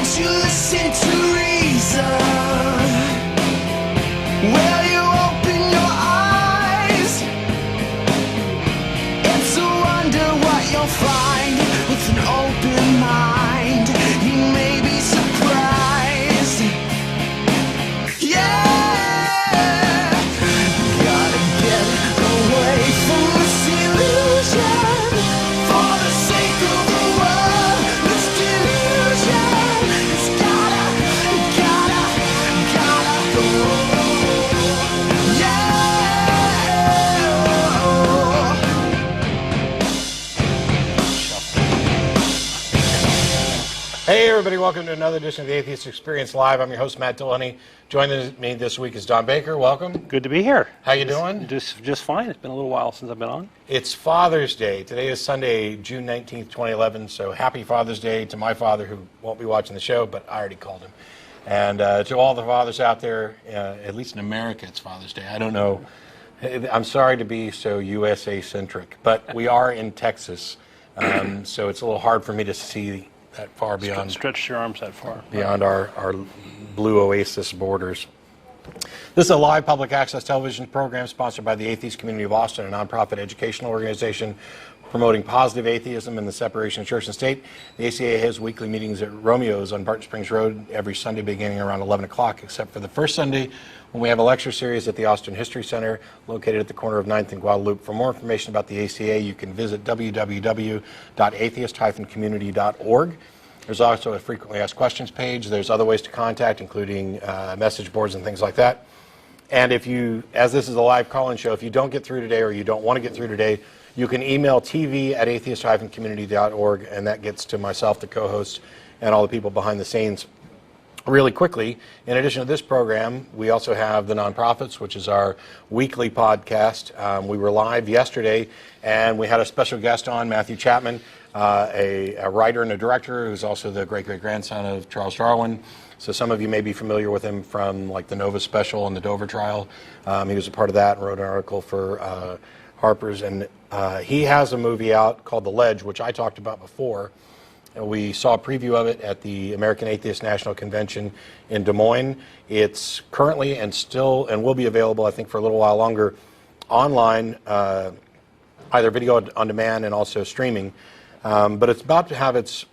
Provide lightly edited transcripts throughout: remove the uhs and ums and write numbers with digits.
Won't you listen to reason? Will you open your eyes? It's a wonder what you'll find with an open mind. You may be surprised. Yeah, gotta get away from this illusion for the sake of the world. This delusion, it's gotta go. Hey everybody, welcome to another edition of the Atheist Experience Live. I'm your host, Matt Dillahunty. Joining me this week is Don Baker. Welcome. Good to be here. How you doing? Just fine. It's been a little while since I've been on. It's Father's Day. Today is Sunday, June 19th, 2011, so happy Father's Day to my father, who won't be watching the show, but I already called him. And to all the fathers out there, at least in America, it's Father's Day. I don't know. I'm sorry to be so USA-centric, but we are in Texas, so it's a little hard for me to see that far beyond. Stretch your arms that far. Beyond our blue oasis borders. This is a live public access television program sponsored by the Atheist Community of Austin, a nonprofit educational organization promoting positive atheism and the separation of church and state. The ACA has weekly meetings at Romeo's on Barton Springs Road every Sunday beginning around 11 o'clock, except for the first Sunday when we have a lecture series at the Austin History Center located at the corner of 9th and Guadalupe. For more information about the ACA, you can visit www.atheist-community.org. There's also a frequently asked questions page. There's other ways to contact, including message boards and things like that. And if you, as this is a live call-in show, if you don't get through today or you don't want to get through today, you can email tv@atheist-community.org, and that gets to myself, the co-host, and all the people behind the scenes. Really quickly, in addition to this program, we also have The Nonprofits, which is our weekly podcast. We were live yesterday, and we had a special guest on, Matthew Chapman, a writer and a director who's also the great-great-grandson of Charles Darwin. So some of you may be familiar with him from like the Nova special and the Dover trial. He was a part of that and wrote an article for Harper's. And he has a movie out called The Ledge, which I talked about before. And we saw a preview of it at the American Atheist National Convention in Des Moines. It's currently and still and will be available, I think, for a little while longer online, either video on demand and also streaming. But it's about to have its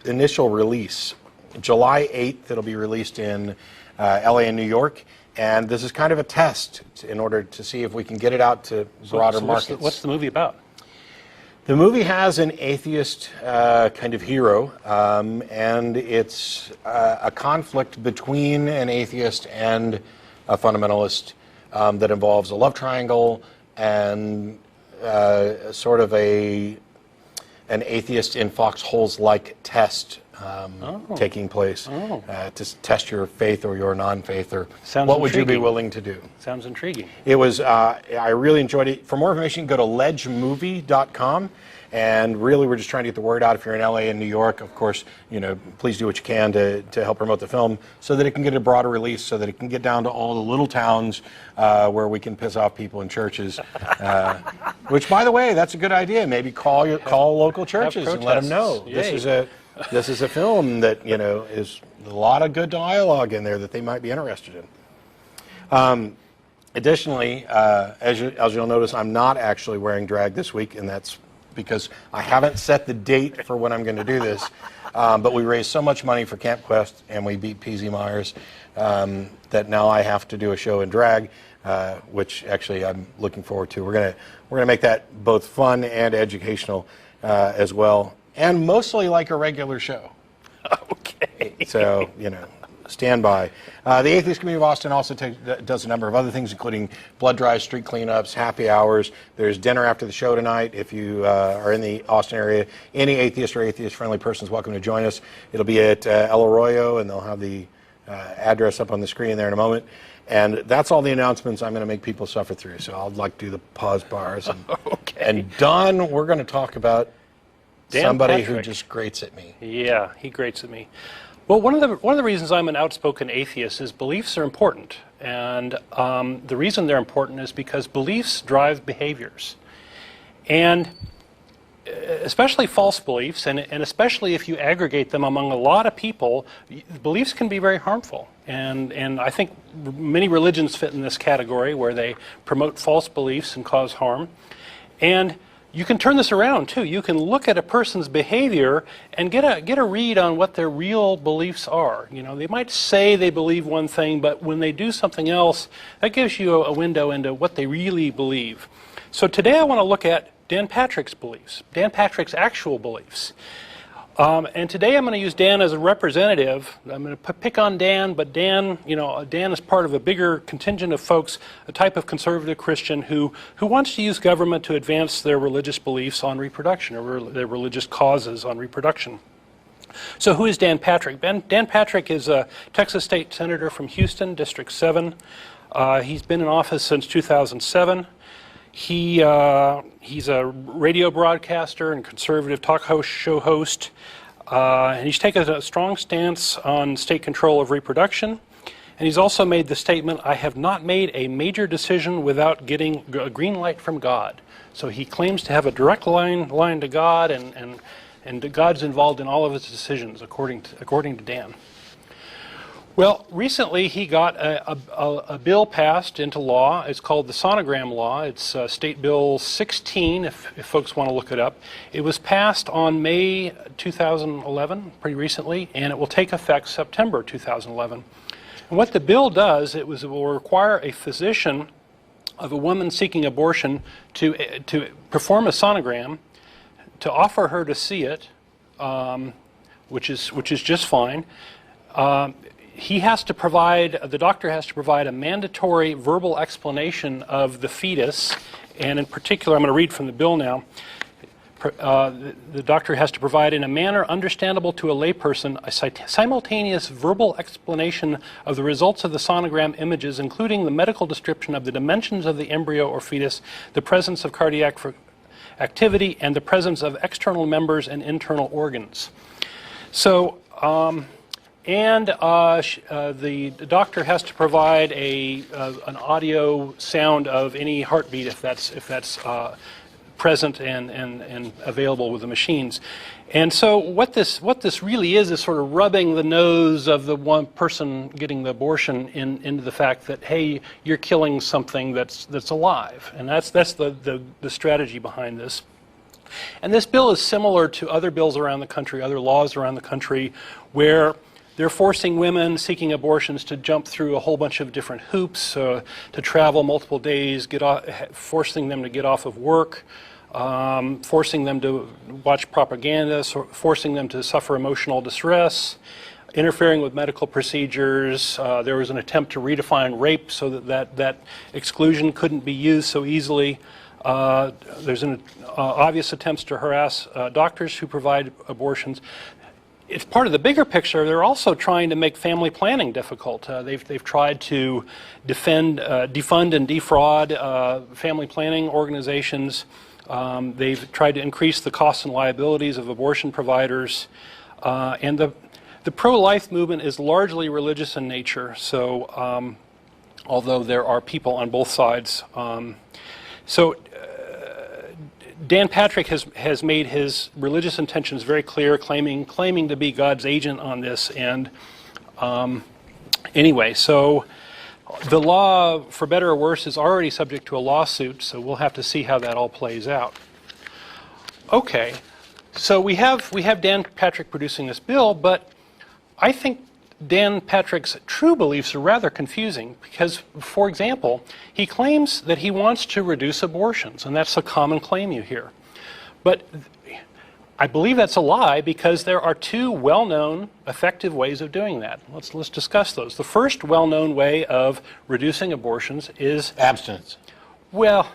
initial release. July 8th, it'll be released in LA and New York. And this is kind of a test in order to see if we can get it out to broader markets. What's the movie about? The movie has an atheist kind of hero, and it's a conflict between an atheist and a fundamentalist that involves a love triangle and sort of an atheist in foxholes-like test taking place to test your faith or your non-faith, or what would you be willing to do? Sounds intriguing. It was, I really enjoyed it. For more information, go to ledgemovie.com. And really, we're just trying to get the word out. If you're in LA and New York, of course, you know, please do what you can to help promote the film so that it can get a broader release, so that it can get down to all the little towns where we can piss off people in churches. Which, by the way, that's a good idea. Maybe call local churches and let them know. This is a film that, you know, is a lot of good dialogue in there that they might be interested in. Additionally, as you'll notice, I'm not actually wearing drag this week, and that's because I haven't set the date for when I'm going to do this. But we raised so much money for Camp Quest, and we beat PZ Myers, that now I have to do a show in drag, which actually I'm looking forward to. We're gonna make that both fun and educational as well, and mostly like a regular show. Okay. So, you know, stand by. The Atheist Community of Austin also does a number of other things, including blood drives, street cleanups, happy hours. There's dinner after the show tonight. If you are in the Austin area, any atheist or atheist-friendly person is welcome to join us. It'll be at El Arroyo, and they'll have the address up on the screen there in a moment. And that's all the announcements I'm going to make people suffer through. So I'll like do the pause bars. And, Okay. And Don, we're going to talk about Dan somebody Patrick. who just grates at me. Yeah, he grates at me. Well, one of the reasons I'm an outspoken atheist is beliefs are important, and the reason they're important is because beliefs drive behaviors. And especially false beliefs, and especially if you aggregate them among a lot of people, beliefs can be very harmful. And I think many religions fit in this category where they promote false beliefs and cause harm. And you can turn this around too. You can look at a person's behavior and get a read on what their real beliefs are. You know, they might say they believe one thing, but when they do something else, that gives you a window into what they really believe. So today I want to look at Dan Patrick's beliefs, Dan Patrick's actual beliefs. And today I'm going to use Dan as a representative. I'm going to pick on Dan, but Dan, you know, Dan is part of a bigger contingent of folks, a type of conservative Christian who wants to use government to advance their religious beliefs on reproduction, or their religious causes on reproduction. So who is Dan Patrick? Dan Patrick is a Texas State Senator from Houston, District 7. He's been in office since 2007. He's a radio broadcaster and conservative talk show host, and he's taken a strong stance on state control of reproduction. And he's also made the statement, "I have not made a major decision without getting a green light from God." So he claims to have a direct line to God, and God's involved in all of his decisions, according to Dan. Well, recently he got a bill passed into law. It's called the Sonogram Law. It's State Bill 16, if folks want to look it up. It was passed on May 2011, pretty recently, and it will take effect September 2011. And what the bill does, it will require a physician of a woman seeking abortion to perform a sonogram, to offer her to see it, which is just fine. The doctor has to provide a mandatory verbal explanation of the fetus, and in particular, I'm going to read from the bill now. The doctor has to provide in a manner understandable to a layperson a simultaneous verbal explanation of the results of the sonogram images, including the medical description of the dimensions of the embryo or fetus, the presence of cardiac activity, and the presence of external members and internal organs. So, the doctor has to provide an audio sound of any heartbeat if that's present and available with the machines. And so what this really is sort of rubbing the nose of the one person getting the abortion into the fact that, hey, you're killing something that's alive, and that's the strategy behind this. And this bill is similar to other bills around the country, other laws around the country, where they're forcing women seeking abortions to jump through a whole bunch of different hoops, to travel multiple days, forcing them to get off of work, forcing them to watch propaganda, forcing them to suffer emotional distress, interfering with medical procedures. There was an attempt to redefine rape so that exclusion couldn't be used so easily. There's obvious attempts to harass doctors who provide abortions. It's part of the bigger picture. They're also trying to make family planning difficult. They've tried to defund and defraud family planning organizations. They've tried to increase the costs and liabilities of abortion providers. And the pro-life movement is largely religious in nature. So, although there are people on both sides. Dan Patrick has made his religious intentions very clear, claiming to be God's agent on this. And anyway, so the law, for better or worse, is already subject to a lawsuit, so we'll have to see how that all plays out. Okay, so we have Dan Patrick producing this bill, but I think Dan Patrick's true beliefs are rather confusing because, for example, he claims that he wants to reduce abortions, and that's a common claim you hear. But I believe that's a lie because there are two well-known, effective ways of doing that. Let's discuss those. The first well-known way of reducing abortions is abstinence. Well,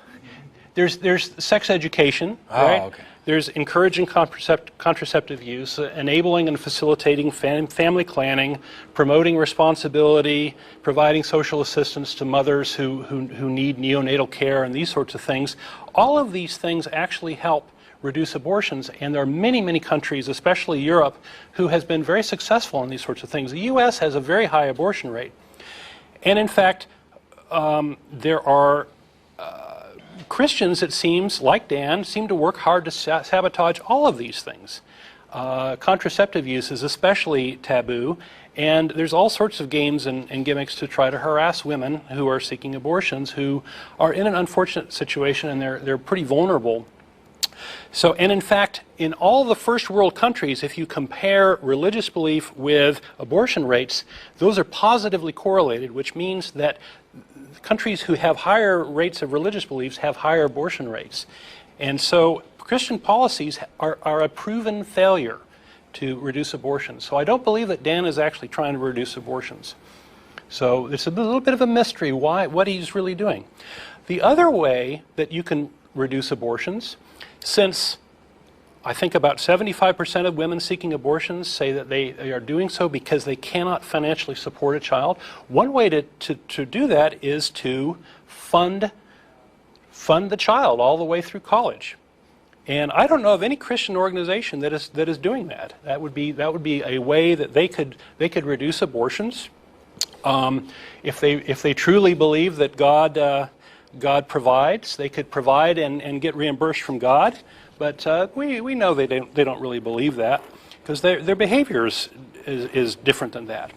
there's sex education, right? Okay. There's encouraging contraceptive use, enabling and facilitating family planning, promoting responsibility, providing social assistance to mothers who need neonatal care and these sorts of things. All of these things actually help reduce abortions, and there are many, many countries, especially Europe, who has been very successful in these sorts of things. The U.S. has a very high abortion rate. And in fact, there are Christians, it seems, like Dan, seem to work hard to sabotage all of these things. Contraceptive use is especially taboo, and there's all sorts of games and gimmicks to try to harass women who are seeking abortions, who are in an unfortunate situation, and they're pretty vulnerable. So, and in fact, in all the first world countries, if you compare religious belief with abortion rates, those are positively correlated, which means that countries who have higher rates of religious beliefs have higher abortion rates. And so Christian policies are a proven failure to reduce abortions. So I don't believe that Dan is actually trying to reduce abortions. So it's a little bit of a mystery what he's really doing. The other way that you can reduce abortions, since I think about 75% of women seeking abortions say that they are doing so because they cannot financially support a child. One way to do that is to fund the child all the way through college. And I don't know of any Christian organization that is doing that. That would be a way that they could reduce abortions. If they truly believe that God provides, they could provide and get reimbursed from God. But we know they don't really believe that, because their behavior is different than that.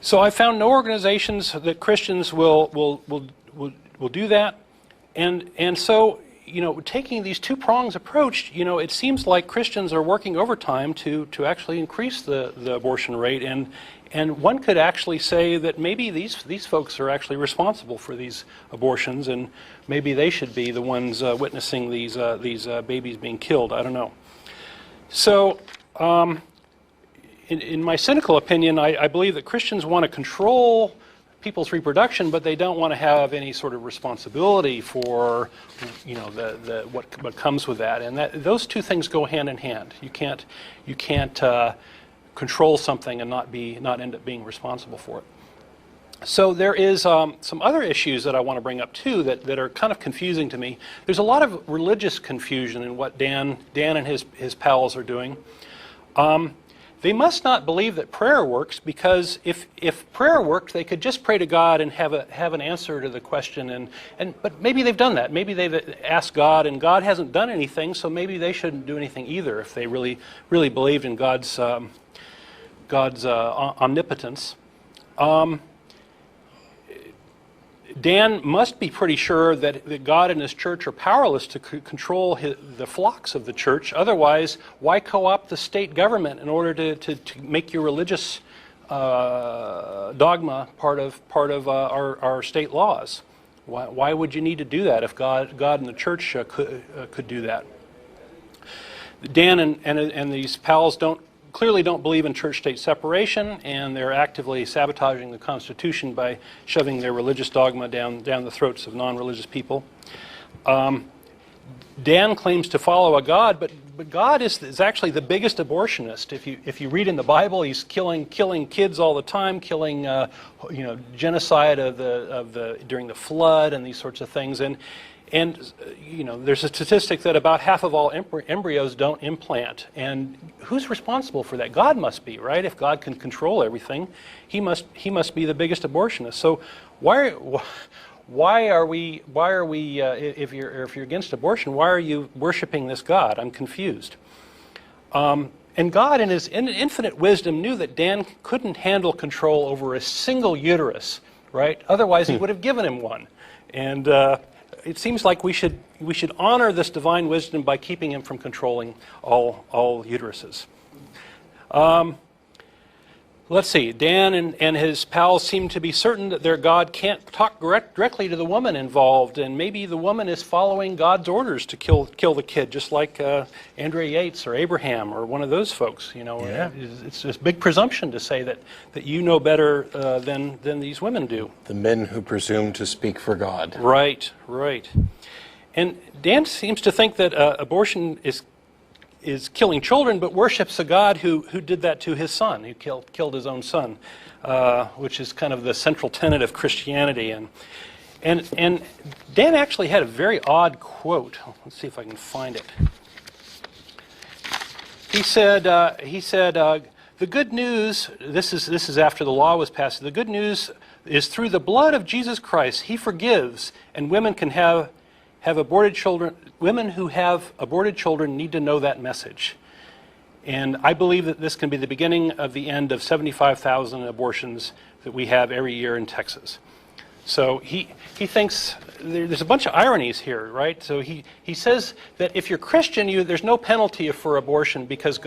So I found no organizations that Christians will do that, and so, you know, taking these two-pronged approach, you know, it seems like Christians are working overtime to actually increase the abortion rate, and one could actually say that maybe these folks are actually responsible for these abortions, and maybe they should be the ones witnessing these babies being killed. I don't know. So, in my cynical opinion, I believe that Christians want to control people's reproduction, but they don't want to have any sort of responsibility for, you know, what comes with that. And those two things go hand in hand. You can't control something and not end up being responsible for it. So there is some other issues that I want to bring up too that are kind of confusing to me. There's a lot of religious confusion in what Dan and his pals are doing. They must not believe that prayer works, because if prayer worked, they could just pray to God and have an answer to the question. But maybe they've done that. Maybe they've asked God, and God hasn't done anything. So maybe they shouldn't do anything either if they really believed in God's omnipotence. Dan must be pretty sure that God and his church are powerless to control the flocks of the church. Otherwise, why co-opt the state government in order to make your religious dogma part of our state laws? Why would you need to do that if God and the church could do that? Dan and these pals clearly don't believe in church-state separation, and they're actively sabotaging the Constitution by shoving their religious dogma down the throats of non-religious people. Dan claims to follow a God, but God is actually the biggest abortionist. If you read in the Bible, he's killing kids all the time, killing genocide during the flood and these sorts of things. And you know, there's a statistic that about half of all embryos don't implant. And who's responsible for that? God must be, right? If God can control everything, he must be the biggest abortionist. So why are we if you're against abortion, why are you worshiping this God? I'm confused. And God, in his infinite wisdom, knew that Dan couldn't handle control over a single uterus, right? Otherwise, he would have given him one. And it seems like we should honor this divine wisdom by keeping him from controlling all uteruses. Let's see. Dan and his pals seem to be certain that their God can't talk directly to the woman involved, and maybe the woman is following God's orders to kill the kid, just like Andrea Yates or Abraham or one of those folks. You know, yeah. It's a big presumption to say that you know better than these women do. The men who presume to speak for God. Right. And Dan seems to think that abortion is killing children, but worships a God who did that to his son, who killed his own son, which is kind of the central tenet of Christianity. And Dan actually had a very odd quote. Let's see if I can find it. He said, the good news, this is after the law was passed, the good news is through the blood of Jesus Christ, he forgives, and women can have have aborted children, women who have aborted children need to know that message. And I believe that this can be the beginning of the end of 75,000 abortions that we have every year in Texas. So he thinks there's a bunch of ironies here, right? So he says that if you're Christian, there's no penalty for abortion because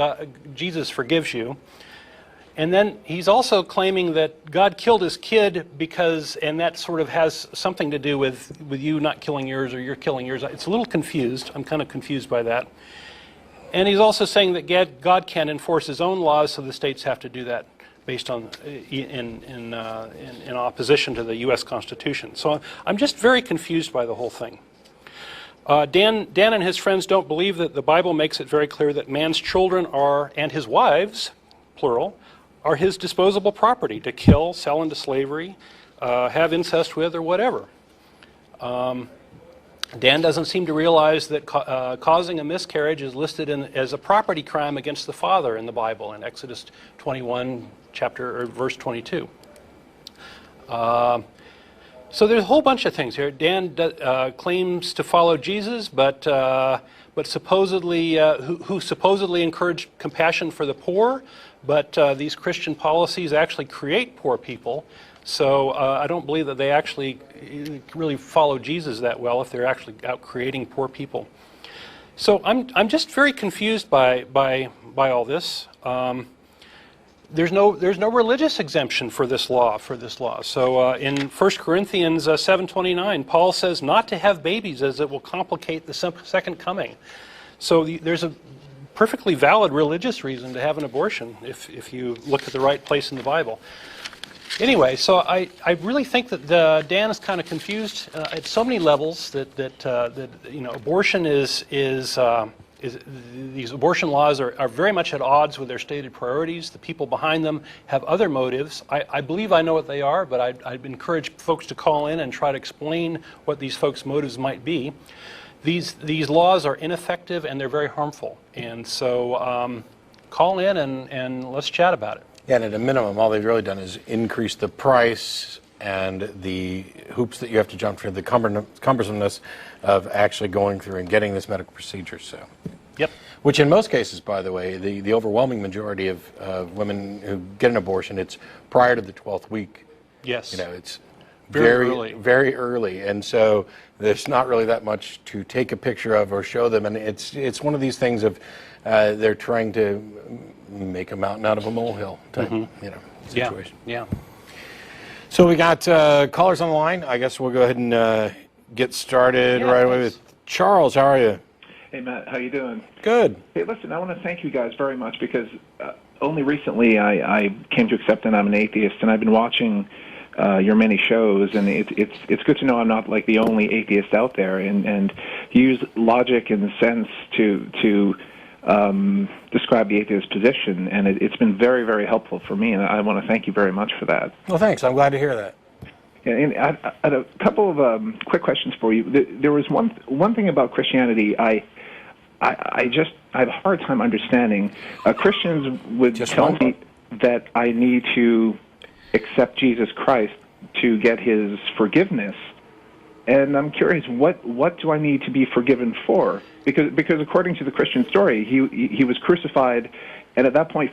Jesus forgives you. And then he's also claiming that God killed his kid because, and that sort of has something to do with you not killing yours or you're killing yours. It's a little confused. I'm kind of confused by that. And he's also saying that God can enforce his own laws, so the states have to do that based on in opposition to the U.S. Constitution. So I'm just very confused by the whole thing. Dan and his friends don't believe that the Bible makes it very clear that man's children are, and his wives, plural, are his disposable property to kill, sell into slavery, have incest with, or whatever. Dan doesn't seem to realize that causing a miscarriage is listed as a property crime against the father in the Bible in Exodus 21, verse 22. So there's a whole bunch of things here. Dan claims to follow Jesus, but supposedly who supposedly encourage compassion for the poor, but these Christian policies actually create poor people. So I don't believe that they actually really follow Jesus that well if they're actually out creating poor people. So I'm just very confused by all this. There's no religious exemption for this law. So in 1 Corinthians 7:29, Paul says not to have babies as it will complicate the second coming. So there's a perfectly valid religious reason to have an abortion if you look at the right place in the Bible. Anyway, so I really think that Dan is kind of confused at so many levels that abortion is these abortion laws are very much at odds with their stated priorities. The people behind them have other motives. I believe I know what they are, but I'd encourage folks to call in and try to explain what these folks' motives might be. These laws are ineffective and they're very harmful. And so call in and let's chat about it. Yeah, and at a minimum, all they've really done is increase the price and the hoops that you have to jump through, the cumbersomeness of actually going through and getting this medical procedure. So, yep. Which in most cases, by the way, the overwhelming majority of women who get an abortion, it's prior to the 12th week. Yes. It's very early, and so there's not really that much to take a picture of or show them, and it's one of these things of they're trying to make a mountain out of a molehill type, situation. Yeah. So we got callers on the line. I guess we'll go ahead and get started right away with Charles. How are you? Hey, Matt. How you doing? Good. Hey, listen, I want to thank you guys very much because only recently I came to accept that I'm an atheist, and I've been watching your many shows, and it's good to know I'm not like the only atheist out there, and you use logic and sense to describe the atheist position, and it's been very, very helpful for me, and I want to thank you very much for that. Well, thanks. I'm glad to hear that. And I had a couple of quick questions for you. There was one thing about Christianity I have a hard time understanding. Christians would tell me that I need to accept Jesus Christ to get his forgiveness. And I'm curious, what do I need to be forgiven for? Because according to the Christian story, he was crucified, and at that point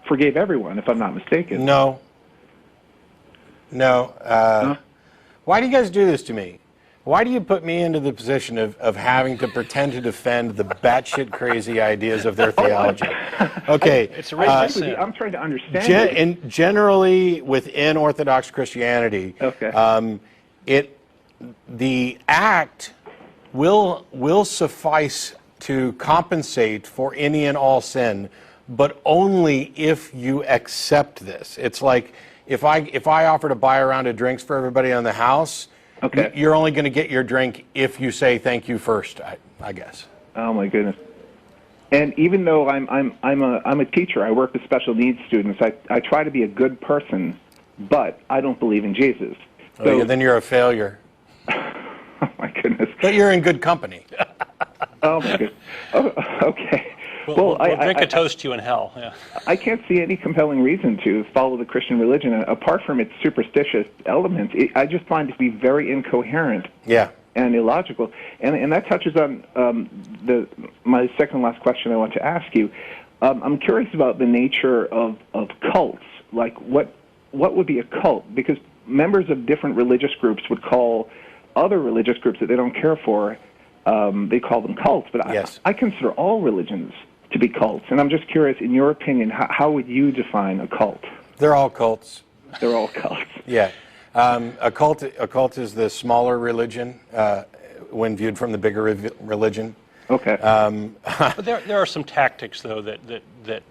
forgave everyone, if I'm not mistaken. No. Why do you guys do this to me? Why do you put me into the position of having to pretend to defend the batshit crazy ideas of their theology? Okay. It's a racist sin. I'm trying to understand. Generally, within Orthodox Christianity, the act will suffice to compensate for any and all sin, but only if you accept this. It's like if I offer to buy a round of drinks for everybody in the house, you're only going to get your drink if you say thank you first, I guess. Oh my goodness! And even though I'm a teacher, I work with special needs students. I try to be a good person, but I don't believe in Jesus. So then you're a failure. Oh my goodness! But you're in good company. Oh my goodness! Oh, okay. We'll drink a toast to you in hell. Yeah. I can't see any compelling reason to follow the Christian religion apart from its superstitious elements. I just find it to be very incoherent. Yeah. and illogical. And that touches on my second last question I want to ask you. I'm curious about the nature of cults. Like, what would be a cult? Because members of different religious groups would call other religious groups that they don't care for, they call them cults. But yes. I consider all religions to be cults. And I'm just curious, in your opinion, how would you define a cult? They're all cults. They're all cults. Yeah. A cult is the smaller religion when viewed from the bigger religion. Okay. But there are some tactics, though, that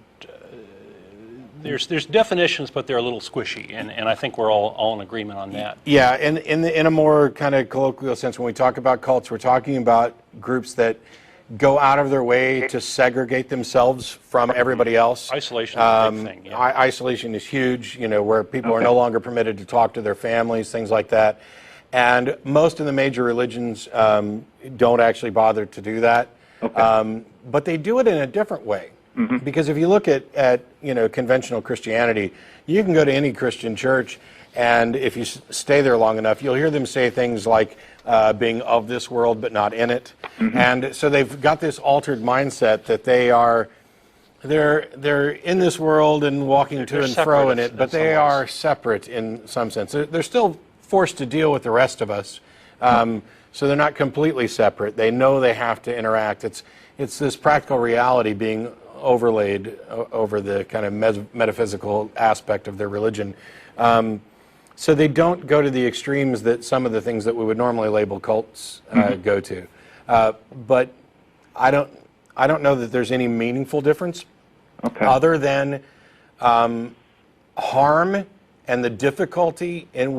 there's definitions, but they're a little squishy, and I think we're all in agreement on that. Yeah, and in a more kind of colloquial sense, when we talk about cults, we're talking about groups that go out of their way to segregate themselves from everybody else. Isolation is a big thing. Yeah. Isolation is huge, where people are no longer permitted to talk to their families, things like that. And most of the major religions don't actually bother to do that. Okay. But they do it in a different way. Mm-hmm. Because if you look at conventional Christianity, you can go to any Christian church, and if you stay there long enough, you'll hear them say things like being of this world but not in it. Mm-hmm. And so they've got this altered mindset that they're in this world and walking to and fro in it, but they are separate in some sense. They're still forced to deal with the rest of us, so they're not completely separate. They know they have to interact. It's this practical reality being overlaid over the kind of metaphysical aspect of their religion. So they don't go to the extremes that some of the things that we would normally label cults go to. But I don't know that there's any meaningful difference other than harm and the difficulty in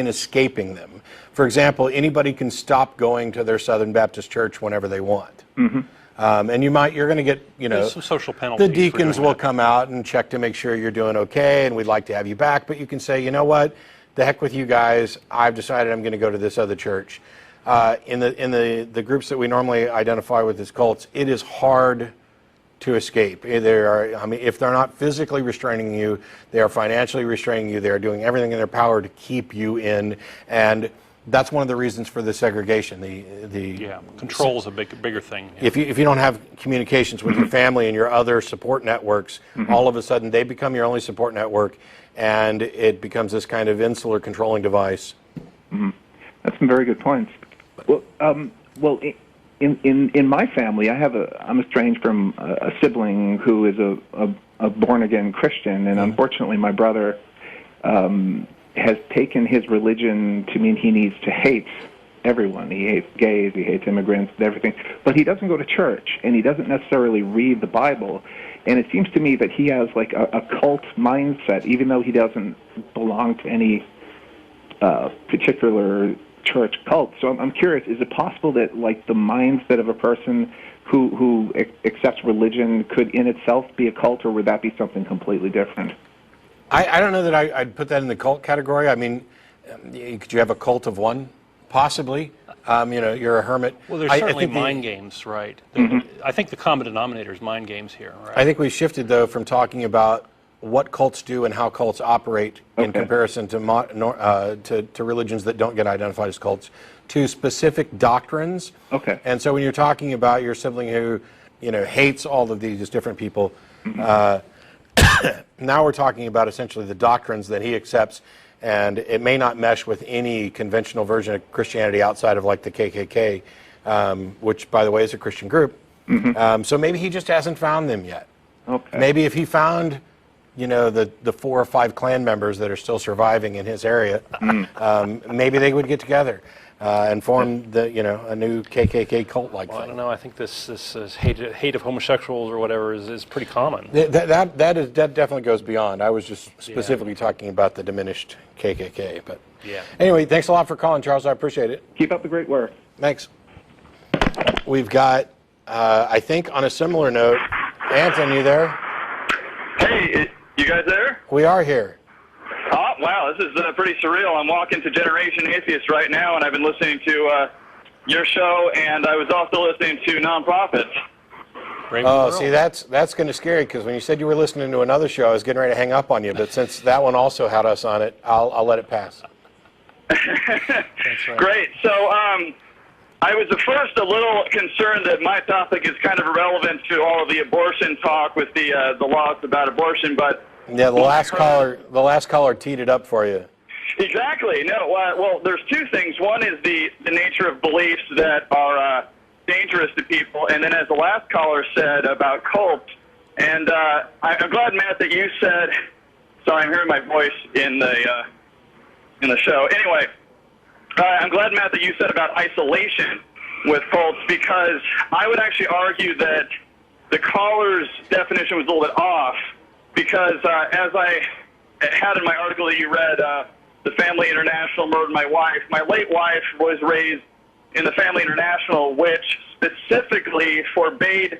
escaping them. For example, anybody can stop going to their Southern Baptist church whenever they want. Mm-hmm. And you're going to get, some social penalties. The deacons will come out and check to make sure you're doing okay, and we'd like to have you back. But you can say, you know what, the heck with you guys. I've decided I'm going to go to this other church. In the groups that we normally identify with as cults, it is hard to escape. If they're not physically restraining you, they are financially restraining you. They are doing everything in their power to keep you in, and that's one of the reasons for the segregation. Control is a bigger thing. Yeah. If you don't have communications with your family and your other support networks, all of a sudden they become your only support network, and it becomes this kind of insular controlling device. Mm-hmm. That's some very good points. Well, in my family, I'm estranged from a sibling who is a born again Christian, and unfortunately, my brother has taken his religion to mean he needs to hate everyone. He hates gays, he hates immigrants, and everything. But he doesn't go to church, and he doesn't necessarily read the Bible. And it seems to me that he has like a cult mindset, even though he doesn't belong to any particular church cult. So I'm curious, is it possible that like the mindset of a person who accepts religion could in itself be a cult, or would that be something completely different? I don't know that I'd put that in the cult category. I mean, could you have a cult of one? Possibly. You're a hermit. Well, there's certainly mind games, right? I think the common denominator is mind games here, right? I think we shifted, though, from talking about what cults do and how cults operate in comparison to religions that don't get identified as cults, to specific doctrines. Okay. And so when you're talking about your sibling who, hates all of these different people, now we're talking about essentially the doctrines that he accepts, and it may not mesh with any conventional version of Christianity outside of like the KKK, which, by the way, is a Christian group. So maybe he just hasn't found them yet. Okay. Maybe if he found, the 4 or 5 Klan members that are still surviving in his area, maybe they would get together and form a new KKK cult-like thing. I don't know. I think this hate of homosexuals or whatever is pretty common. That definitely goes beyond. I was just specifically talking about the diminished KKK. But anyway, thanks a lot for calling, Charles. I appreciate it. Keep up the great work. Thanks. We've got, I think, on a similar note, Anton, you there? Hey, you guys there? We are here. Oh, wow, this is pretty surreal. I'm walking to Generation Atheist right now, and I've been listening to your show, and I was also listening to Nonprofits. See, that's going to scare you, because when you said you were listening to another show, I was getting ready to hang up on you, but since that one also had us on it, I'll let it pass. That's right. Great. So I was at first a little concerned that my topic is kind of irrelevant to all of the abortion talk with the laws about abortion, but Yeah, the last caller teed it up for you. exactly. No. Well, there's two things. One is the nature of beliefs that are dangerous to people, and then as the last caller said about cults. And I'm glad, Matt, that you said. Sorry, I'm hearing my voice in the show. Anyway, I'm glad, Matt, that you said about isolation with cults, because I would actually argue that the caller's definition was a little bit off, because as I had in my article that you read, the Family International murdered my wife. My late wife was raised in the Family International, which specifically forbade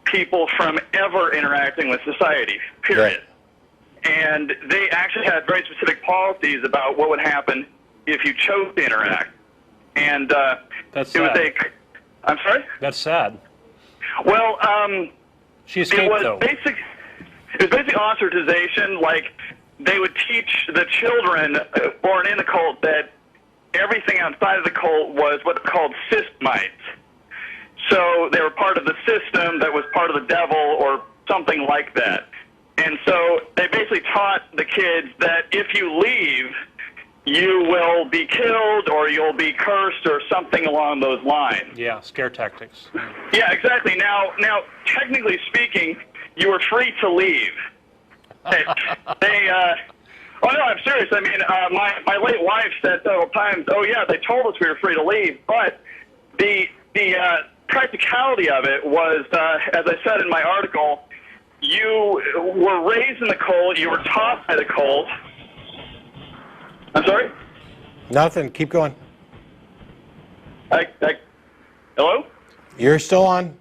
people from ever interacting with society, period. Right. And they actually had very specific policies about what would happen if you chose to interact. And That's it was sad. I'm sorry? That's sad. Well, She escaped, though. it was basic ostracization. Like, they would teach the children born in the cult that everything outside of the cult was what they called systemites. So they were part of the system that was part of the devil or something like that. And so they basically taught the kids that if you leave, you will be killed or you'll be cursed or something along those lines. Yeah, scare tactics. Yeah, exactly. Now, technically speaking, you were free to leave. Oh no, I'm serious. I mean, my late wife said several times, "Oh yeah, they told us we were free to leave," but the practicality of it was, as I said in my article, you were raised in the cult, you were taught by the cult. I'm sorry? Nothing. Keep going. Hello? You're still on.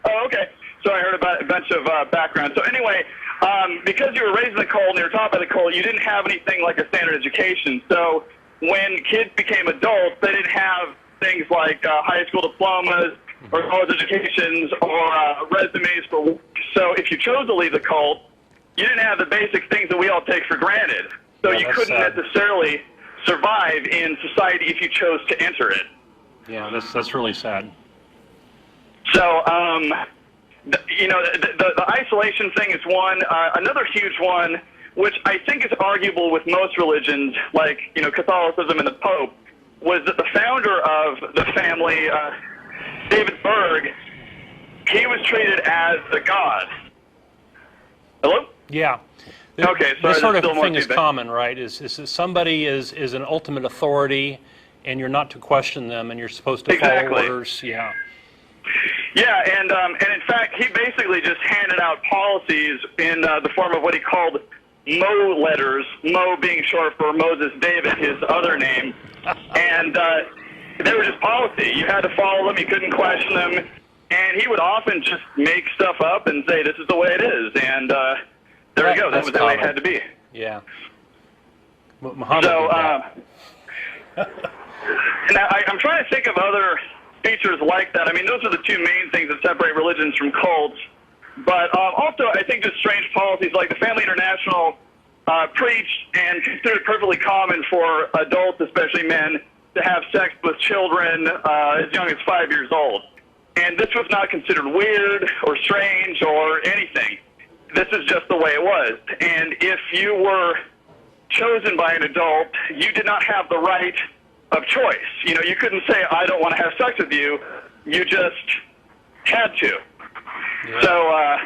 Oh, okay. So I heard about a bunch of background. So anyway, because you were raised in the cult and you were taught by the cult, you didn't have anything like a standard education. So when kids became adults, they didn't have things like high school diplomas or college educations or resumes for work. So if you chose to leave the cult, you didn't have the basic things that we all take for granted. So Yeah, you that's couldn't sad. necessarily survive in society if you chose to enter it. Yeah, that's really sad. So, the isolation thing is one. Another huge one, which I think is arguable with most religions, like, Catholicism and the Pope, was that the founder of the family, David Berg, he was treated as a god. Hello? Yeah. Okay, so this sort of still more thing is feedback. common, right? Is that somebody is an ultimate authority, and you're not to question them, and you're supposed to follow Exactly. orders. Yeah. Yeah, and in fact, he basically just handed out policies in the form of what he called Mo letters, Mo being short for Moses David, his other name. And they were just policy. You had to follow them. You couldn't question them. And he would often just make stuff up and say, this is the way it is. And there we go. That That's was the way it common. had to be. Yeah. Muhammad So, did that. now I'm trying to think of other features like that. I mean, those are the two main things that separate religions from cults. But also, I think just strange policies like the Family International preached and considered perfectly common for adults, especially men, to have sex with children as young as 5 years old. And this was not considered weird or strange or anything. This is just the way it was. And if you were chosen by an adult, you did not have the right of choice. You couldn't say, I don't want to have sex with you. You just had to. Yeah. So,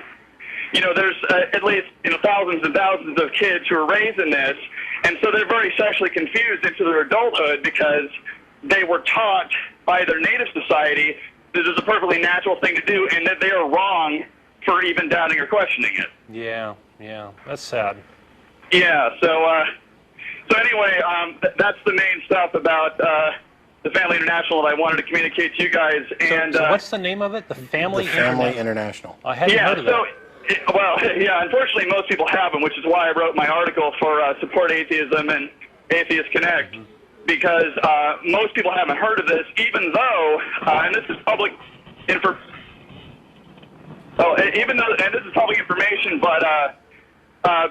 there's at least, thousands and thousands of kids who are raised in this, and so they're very sexually confused into their adulthood because they were taught by their native society that this is a perfectly natural thing to do and that they are wrong for even doubting or questioning it. Yeah. That's sad. Yeah, so anyway, that's the main stuff about the Family International that I wanted to communicate to you guys. And So what's the name of it? The Family The Family International. International. I hadn't heard of that. Unfortunately, most people haven't, which is why I wrote my article for Support Atheism and Atheist Connect, because most people haven't heard of this, even though, and this is public information, but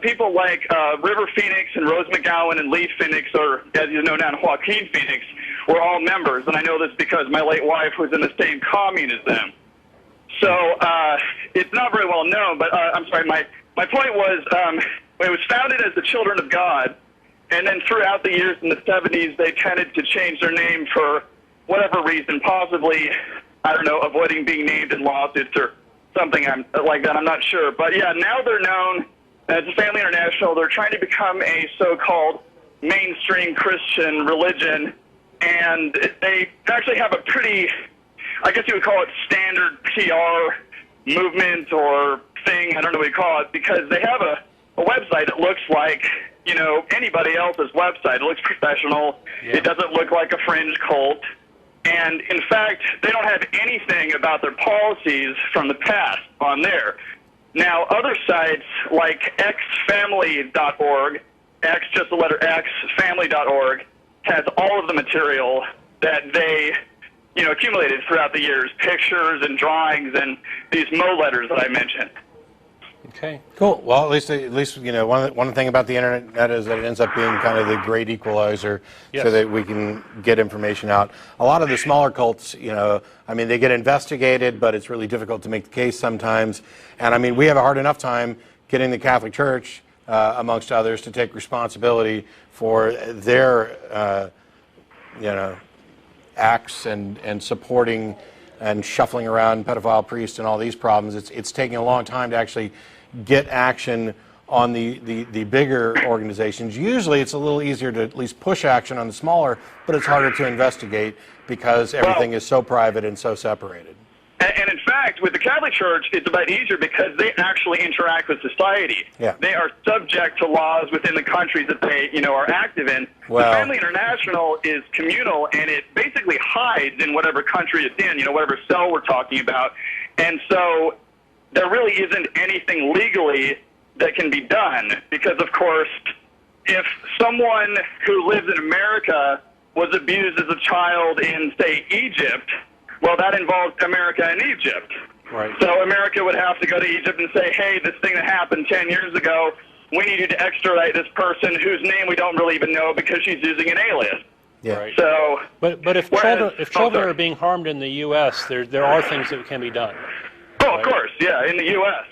people like River Phoenix and Rose McGowan and Lee Phoenix, or as you know now, Joaquin Phoenix, were all members. And I know this because my late wife was in the same commune as them. So it's not very well known, but I'm sorry, my point was it was founded as the Children of God, and then throughout the years in the 70s, they tended to change their name for whatever reason, possibly, I don't know, avoiding being named in lawsuits or something like that, I'm not sure. But yeah, now they're known as Family International. They're trying to become a so-called mainstream Christian religion, and they actually have a pretty, I guess you would call it standard PR movement or thing, I don't know what you call it, because they have a website that looks like, you know, anybody else's website. It looks professional. Yeah. It doesn't look like a fringe cult. And, in fact, they don't have anything about their policies from the past on there. Now, other sites like xfamily.org, X, just the letter X, family.org, has all of the material that they, you know, accumulated throughout the years, pictures and drawings and these Mo letters that I mentioned. Okay. Cool. Well, at least you know, one thing about the internet is that it ends up being kind of the great equalizer, yes, so that we can get information out. A lot of the smaller cults, you know, I mean, they get investigated, but it's really difficult to make the case sometimes. And I mean, we have a hard enough time getting the Catholic Church, amongst others, to take responsibility for their, you know, acts and supporting and shuffling around pedophile priests and all these problems. It's taking a long time to actually get action on the bigger organizations. Usually it's a little easier to at least push action on the smaller, but it's harder to investigate because everything is so private and so separated. And in fact, with the Catholic Church, it's about easier because they actually interact with society. Yeah. They are subject to laws within the countries that they, you know, are active in. Well, the Family International is communal, and it basically hides in whatever country it's in, you know, whatever cell we're talking about. And so there really isn't anything legally that can be done because, of course, if someone who lives in America was abused as a child in, say, Egypt, well, that involves America and Egypt. Right. So America would have to go to Egypt and say, hey, this thing that happened 10 years ago, we need you to extradite this person whose name we don't really even know because she's using an alias. Yeah. Right. So, but if children are being harmed in the U.S., there are things that can be done. Oh, right? Of course, yeah, in the U.S.,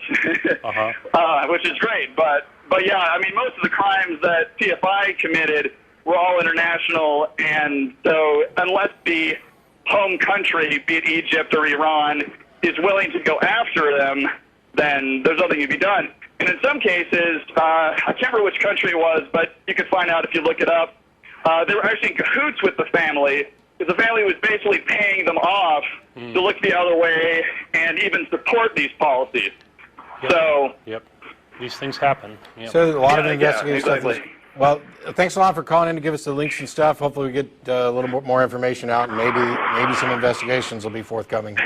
which is great. But yeah, I mean, most of the crimes that TFI committed were all international, and so unless the home country, be it Egypt or Iran, is willing to go after them, then there's nothing to be done. And in some cases, I can't remember which country it was, but you can find out if you look it up. They were actually in cahoots with the family, because the family was basically paying them off to look the other way and even support these policies. Yep. So, yep, these things happen. Yep. So a lot of investigative exactly. stuff. Well, thanks a lot for calling in to give us the links and stuff. Hopefully we get a little bit more information out, and maybe some investigations will be forthcoming.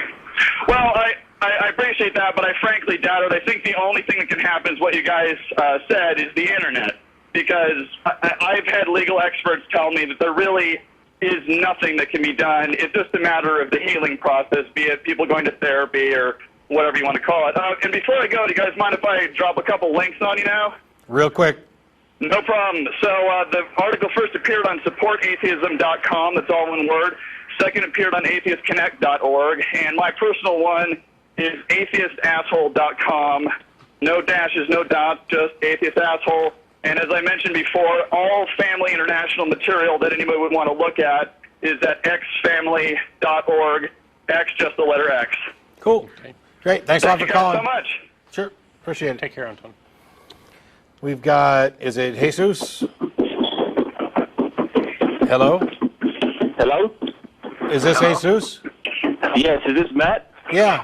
Well, I appreciate that, but I frankly doubt it. I think the only thing that can happen is what you guys said is the internet, because I've had legal experts tell me that there really is nothing that can be done. It's just a matter of the healing process, be it people going to therapy or whatever you want to call it. And before I go, do you guys mind if I drop a couple links on you now? Real quick. No problem. So the article first appeared on supportatheism.com. That's all one word. Second appeared on atheistconnect.org. And my personal one is atheistasshole.com. No dashes, no dots, just atheistasshole. And as I mentioned before, all Family International material that anybody would want to look at is at xfamily.org. X, just the letter X. Cool. Okay. Great. Thanks a lot for calling. Thank you guys so much. Sure. Appreciate it. Take care, Anton. We've got, is it Jesus? Hello? Hello? Is this Jesus? Yes, is this Matt? Yeah.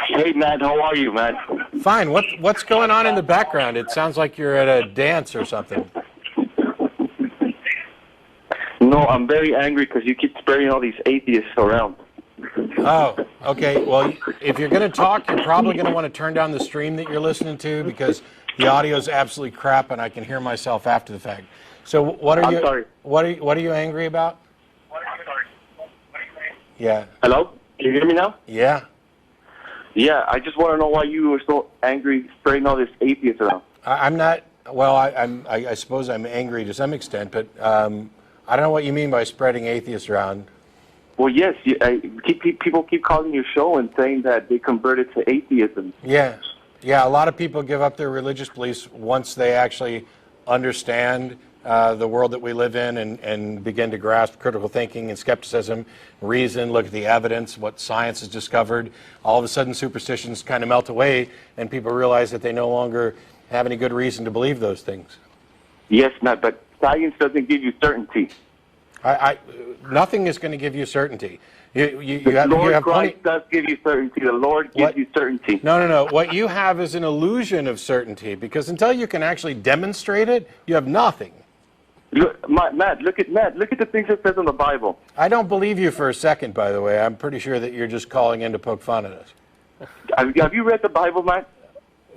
Hey, Matt, how are you, man? Fine. What's going on in the background? It sounds like you're at a dance or something. No, I'm very angry because you keep spreading all these atheists around. Oh, okay. Well, if you're going to talk, you're probably going to want to turn down the stream that you're listening to because the audio is absolutely crap and I can hear myself after the fact. So what are sorry. What are you angry about? Yeah. Hello? Can you hear me now? Yeah. Yeah, I just want to know why you were so angry spreading all this atheists around. I'm not. Well, I suppose I'm angry to some extent, but I don't know what you mean by spreading atheists around. Well, yes, people keep calling your show and saying that they converted to atheism. Yeah. A lot of people give up their religious beliefs once they actually understand the world that we live in and begin to grasp critical thinking and skepticism, reason, look at the evidence, what science has discovered. All of a sudden, superstitions kind of melt away, and people realize that they no longer have any good reason to believe those things. Yes, Matt, but science doesn't give you certainty. Nothing is going to give you certainty. The Lord Christ does give you certainty. The Lord gives you certainty. No. What you have is an illusion of certainty, because until you can actually demonstrate it, you have nothing. Matt, look at the things it says in the Bible. I don't believe you for a second, by the way. I'm pretty sure that you're just calling in to poke fun at us. Have you read the Bible, Matt?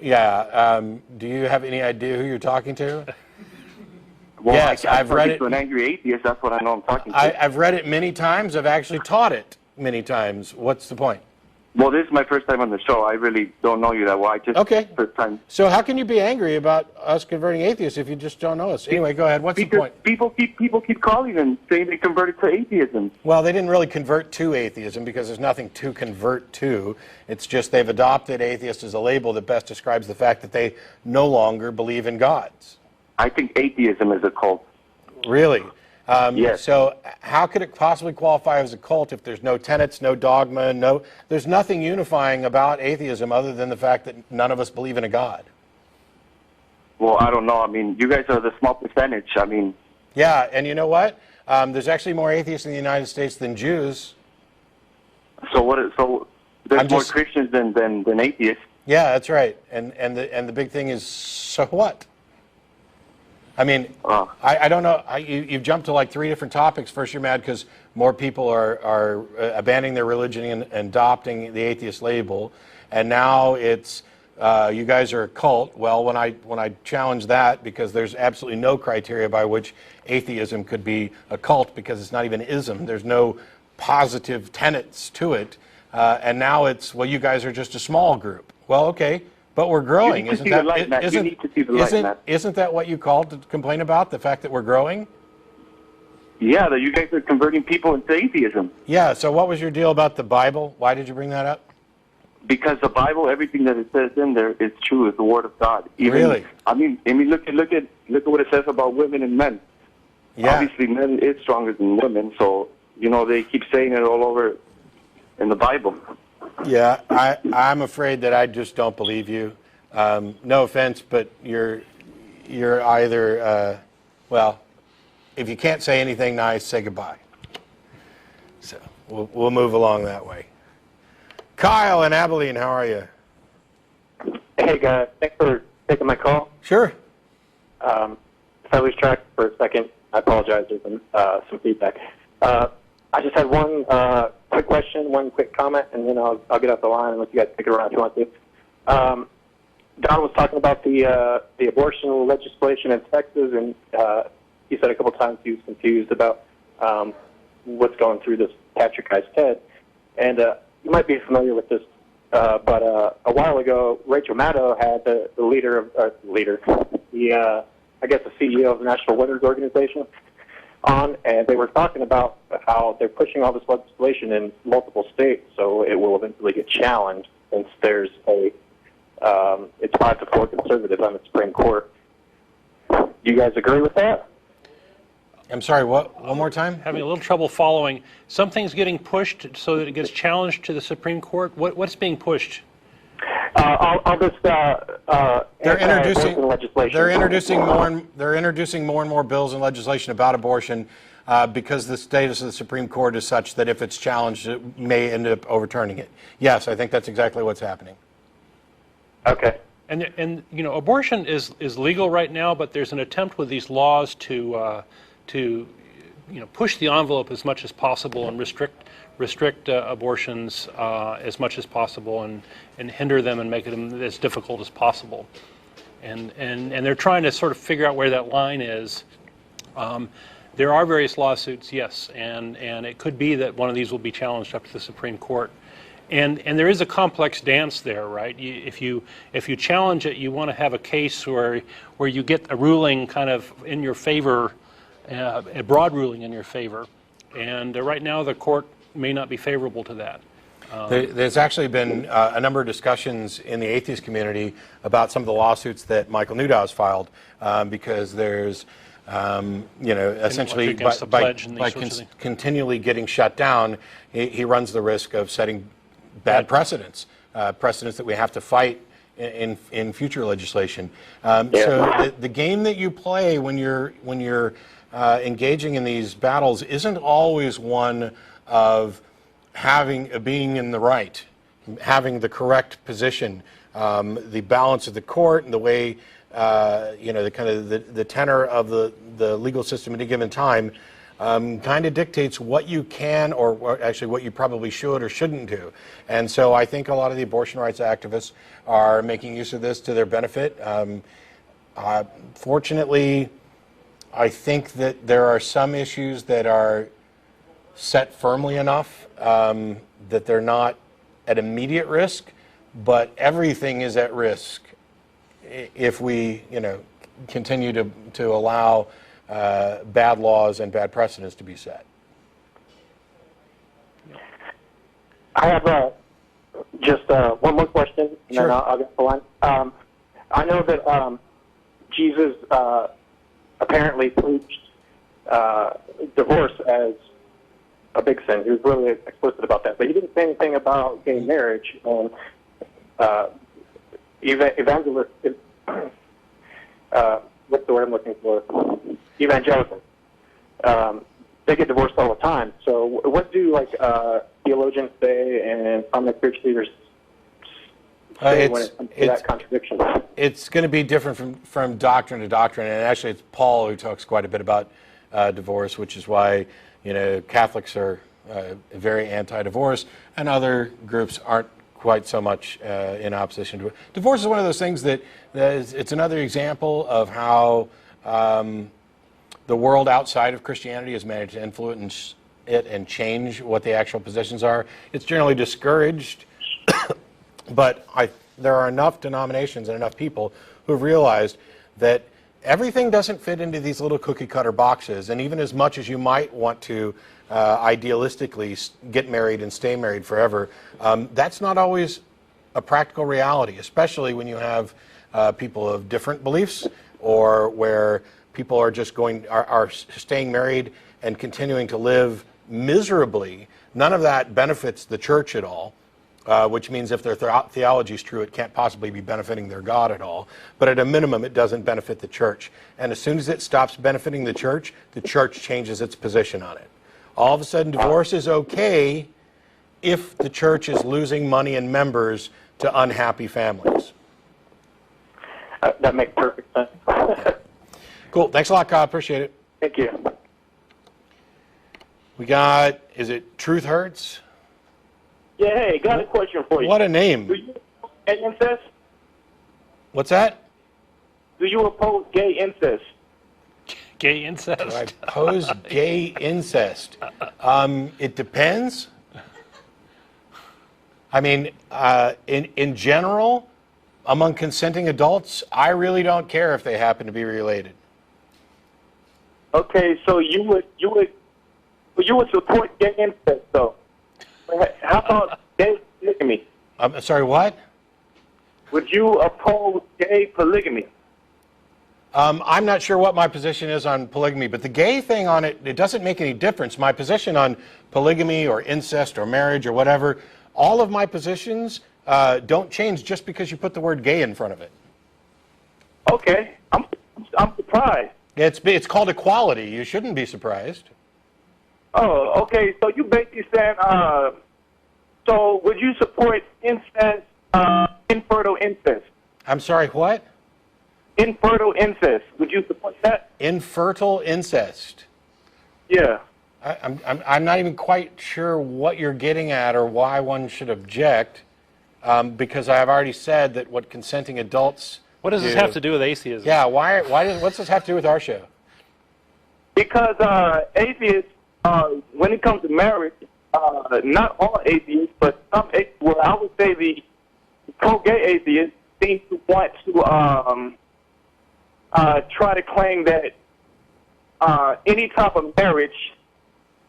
Yeah. Do you have any idea who you're talking to? Well, yes, I've read it. To an angry atheist, that's what I know I'm talking to. I've read it many times. I've actually taught it many times. What's the point? Well, this is my first time on the show. I really don't know you that well. First time. So how can you be angry about us converting atheists if you just don't know us? Anyway, go ahead. What's the point? People keep calling and saying they converted to atheism. Well, they didn't really convert to atheism because there's nothing to convert to. It's just they've adopted atheist as a label that best describes the fact that they no longer believe in gods. I think atheism is a cult. Really? Yes. So how could it possibly qualify as a cult if there's no tenets, no dogma, there's nothing unifying about atheism other than the fact that none of us believe in a God? Well, I don't know. I mean, you guys are the small percentage. I mean... Yeah, and you know what? There's actually more atheists in the United States than Jews. So there's more Christians than atheists. Yeah, that's right. And the big thing is, so what? I mean, I don't know. You've jumped to like 3 different topics. First, you're mad because more people are abandoning their religion and adopting the atheist label, and now it's you guys are a cult. Well, when I challenge that, because there's absolutely no criteria by which atheism could be a cult, because it's not even ism. There's no positive tenets to it, and now it's, well, you guys are just a small group. Well, okay. But we're growing, isn't that? Isn't that what you called to complain about? The fact that we're growing? Yeah, that you guys are converting people into atheism. Yeah. So what was your deal about the Bible? Why did you bring that up? Because the Bible, everything that it says in there is true. It's the Word of God. Really? I mean, look at what it says about women and men. Yeah. Obviously, men is stronger than women, so they keep saying it all over in the Bible. Yeah, I'm afraid that I just don't believe you. No offense, but you're either, well, if you can't say anything nice, say goodbye. So we'll move along that way. Kyle in Abilene, how are you? Hey, guys. Thanks for taking my call. Sure. If I lose track for a second, I apologize. There's some feedback. I just had one quick question, one quick comment, and then I'll get off the line and let you guys pick it around if you want to. Don was talking about the abortion legislation in Texas, and he said a couple times he was confused about what's going through this Patrick guy's head. And you might be familiar with this, but a while ago, Rachel Maddow had the I guess the CEO of the National Women's Organization on, and they were talking about how they're pushing all this legislation in multiple states, so it will eventually get challenged since there's it's 5-4 conservative on the Supreme Court. Do you guys agree with that? I'm sorry, what? One more time? Having a little trouble following. Something's getting pushed so that it gets challenged to the Supreme Court. What's being pushed? All this they're introducing legislation. They're introducing more and more bills and legislation about abortion because the status of the Supreme Court is such that if it's challenged, it may end up overturning it. Yes, I think that's exactly what's happening. Okay. And abortion is legal right now, but there's an attempt with these laws to push the envelope as much as possible and restrict abortions as much as possible and hinder them and make them as difficult as possible. And they're trying to sort of figure out where that line is. There are various lawsuits, yes, and it could be that one of these will be challenged up to the Supreme Court. And there is a complex dance there, right? If you challenge it, you want to have a case where you get a ruling kind of in your favor, a broad ruling in your favor. And right now the court may not be favorable to that. There's actually been a number of discussions in the atheist community about some of the lawsuits that Michael Newdow's filed, because there's, essentially by continually getting shut down, he runs the risk of setting bad precedents, precedents that we have to fight in future legislation. So the game that you play when you're engaging in these battles isn't always one of being in the right, having the correct position, the balance of the court, and the way the kind of the tenor of the legal system at a given time kind of dictates what you can, or actually what you probably should or shouldn't do. And so I think a lot of the abortion rights activists are making use of this to their benefit. Fortunately, I think that there are some issues that are set firmly enough that they're not at immediate risk, but everything is at risk if we, continue to allow bad laws and bad precedents to be set. I have just one more question, and Sure. then I'll get the line. I know that Jesus apparently preached divorce as a big sin. He was really explicit about that, but he didn't say anything about gay marriage. And evangelists, what's the word I'm looking for? Evangelicals. They get divorced all the time. So what do theologians say and prominent church leaders say when it comes to that contradiction? It's going to be different from doctrine to doctrine, and actually it's Paul who talks quite a bit about divorce, which is why Catholics are very anti-divorce, and other groups aren't quite so much in opposition to it. Divorce is one of those things that it's another example of how the world outside of Christianity has managed to influence it and change what the actual positions are. It's generally discouraged, but there are enough denominations and enough people who have realized that everything doesn't fit into these little cookie-cutter boxes, and even as much as you might want to idealistically get married and stay married forever, that's not always a practical reality, especially when you have people of different beliefs, or where people are just are staying married and continuing to live miserably. None of that benefits the church at all. Which means if their theology is true, it can't possibly be benefiting their God at all. But at a minimum, it doesn't benefit the church. And as soon as it stops benefiting the church changes its position on it. All of a sudden, divorce is okay if the church is losing money and members to unhappy families. That makes perfect sense. Cool. Thanks a lot, Kyle. Appreciate it. Thank you. We got, is it TruthHurts? Yeah, hey, got a question for you. What a name. Do you oppose gay incest? What's that? Do you oppose gay incest? Gay incest? Do I oppose gay incest? It depends. I mean, in general, among consenting adults, I really don't care if they happen to be related. Okay, so you would support gay incest, though. How about gay polygamy? I'm sorry, what? Would you oppose gay polygamy? I'm not sure what my position is on polygamy, but the gay thing on it, it doesn't make any difference. My position on polygamy or incest or marriage or whatever, all of my positions don't change just because you put the word gay in front of it. Okay, I'm surprised. It's called equality. You shouldn't be surprised. Oh, okay. So you basically saying, so would you support incest, infertile incest? I'm sorry, what? Infertile incest. Would you support that? Infertile incest. Yeah. I'm not even quite sure what you're getting at or why one should object, because I've already said that what consenting adults What does this have to do with atheism? Yeah, what's this have to do with our show? Because atheists, when it comes to marriage, not all atheists, but some atheists, well, I would say the pro-gay atheists seem to want to try to claim that any type of marriage,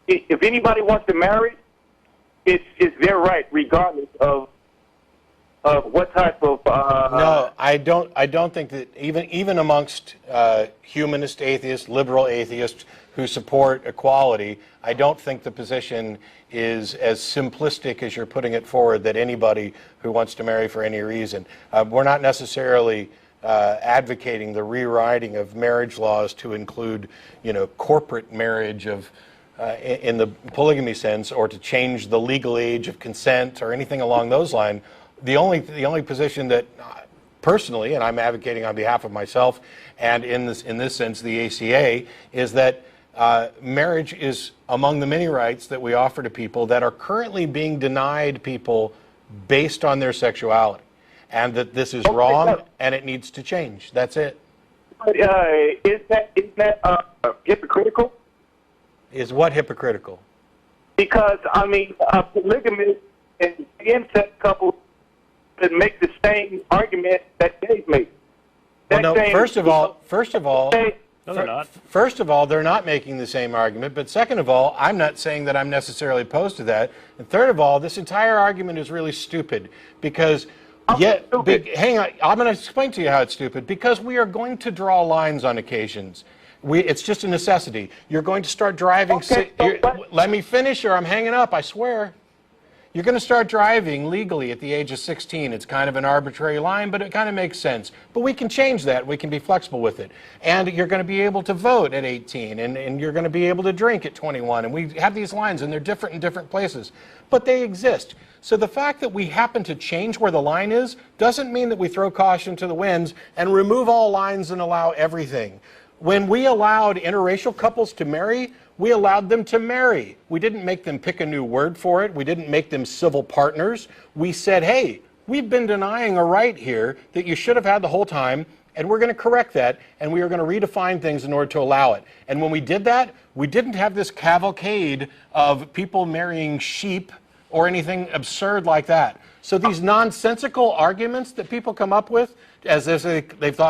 if anybody wants to marry, it's their right, regardless of what type of. No, I don't think that even amongst humanist atheists, liberal atheists who support equality, I don't think the position is as simplistic as you're putting it forward, that anybody who wants to marry for any reason. We're not necessarily advocating the rewriting of marriage laws to include, corporate marriage of in the polygamy sense, or to change the legal age of consent or anything along those lines. The only position that personally, and I'm advocating on behalf of myself, and in this sense the ACA, is that marriage is among the many rights that we offer to people that are currently being denied people based on their sexuality, and that this is wrong and it needs to change. That's it. But is that hypocritical? Is what hypocritical? Because polygamists and incest couples could make the same argument that gays make. Well, no. First of all, No, they're not. First of all, they're not making the same argument. But second of all, I'm not saying that I'm necessarily opposed to that. And third of all, this entire argument is really stupid because. Hang on, I'm going to explain to you how it's stupid. Because we are going to draw lines on occasions. It's just a necessity. You're going to start driving. Let me finish or I'm hanging up, I swear. You're going to start driving legally at the age of 16. It's kind of an arbitrary line, but it kind of makes sense. But we can change that. We can be flexible with it. And you're going to be able to vote at 18, and you're going to be able to drink at 21. And we have these lines, and they're different in different places. But they exist. So the fact that we happen to change where the line is doesn't mean that we throw caution to the winds and remove all lines and allow everything. When we allowed interracial couples to marry, we allowed them to marry. We didn't make them pick a new word for it. We didn't make them civil partners. We said, hey, we've been denying a right here that you should have had the whole time, and we're going to correct that, and we are going to redefine things in order to allow it. And when we did that, we didn't have this cavalcade of people marrying sheep or anything absurd like that. So these nonsensical arguments that people come up with, as if they've